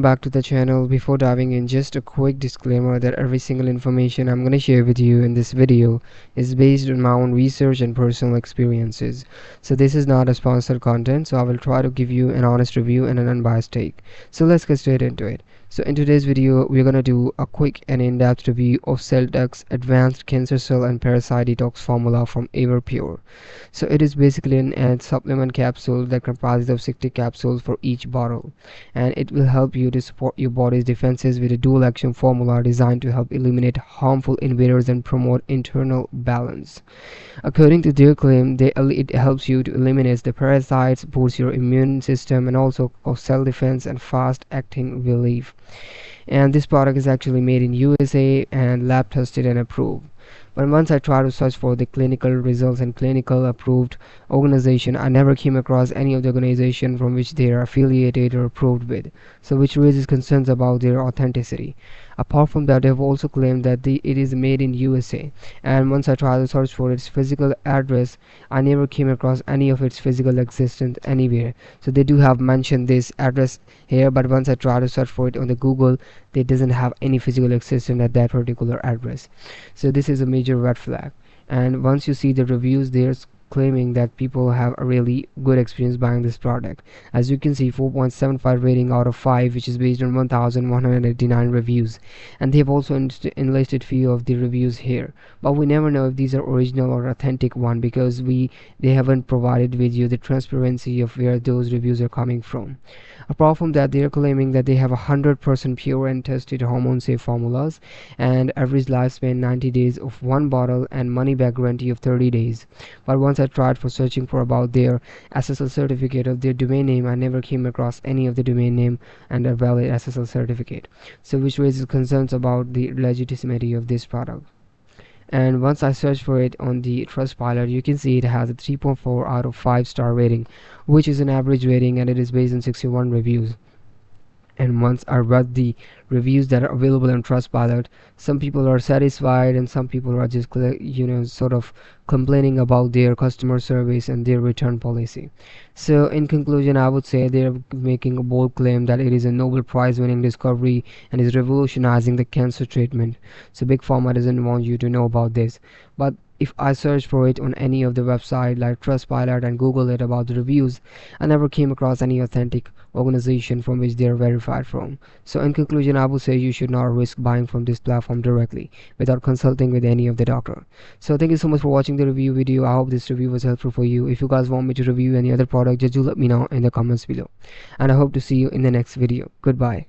Back to the channel. Before diving in, just a quick disclaimer that every single information I'm going to share with you in this video is based on my own research and personal experiences. So this is not a sponsored content, so I will try to give you an honest review and an unbiased take. So let's get straight into it. So in today's video, we're going to do a quick and in-depth review of CellTox Advanced Cancer Cell and Parasite Detox Formula from IverPure. So it is basically an supplement capsule that comprises of 60 capsules for each bottle, and it will help you to support your body's defenses with a dual action formula designed to help eliminate harmful invaders and promote internal balance. According to their claim, it helps you to eliminate the parasites, boosts your immune system, and also cause cell defense and fast acting relief. And this product is actually made in USA and lab tested and approved. But once I tried to search for the clinical results and clinical approved organization, I never came across any of the organization from which they are affiliated or approved with, so which raises concerns about their authenticity. Apart from that, they have also claimed that it is made in USA, and once I tried to search for its physical address, I never came across any of its physical existence anywhere. So they do have mentioned this address here, but once I tried to search for it on the Google, it doesn't have any physical existence at that particular address. So this is a major red flag. And once you see the reviews, there's claiming that people have a really good experience buying this product. As you can see, 4.75 rating out of 5, which is based on 1189 reviews, and they've also enlisted few of the reviews here, but we never know if these are original or authentic one, because they haven't provided with you the transparency of where those reviews are coming from. Apart from that, they are claiming that they have 100% pure and tested hormone safe formulas, and average lifespan 90 days of one bottle, and money back guarantee of 30 days. But once I tried for searching for about their SSL certificate of their domain name, I never came across any of the domain name and a valid SSL certificate, so which raises concerns about the legitimacy of this product. And once I search for it on the Trustpilot, you can see it has a 3.4 out of 5 star rating, which is an average rating, and it is based on 61 reviews. And once I read the reviews that are available on Trustpilot, some people are satisfied and some people are just sort of complaining about their customer service and their return policy. So in conclusion, I would say they're making a bold claim that it is a Nobel Prize winning discovery and is revolutionizing the cancer treatment. So Big Pharma doesn't want you to know about this, but if I search for it on any of the website like Trustpilot and Google it about the reviews, I never came across any authentic organization from which they are verified from. So in conclusion, I would say you should not risk buying from this platform directly without consulting with any of the doctor. So thank you so much for watching the review video. I hope this review was helpful for you. If you guys want me to review any other product, just do let me know in the comments below, and I hope to see you in the next video. Goodbye.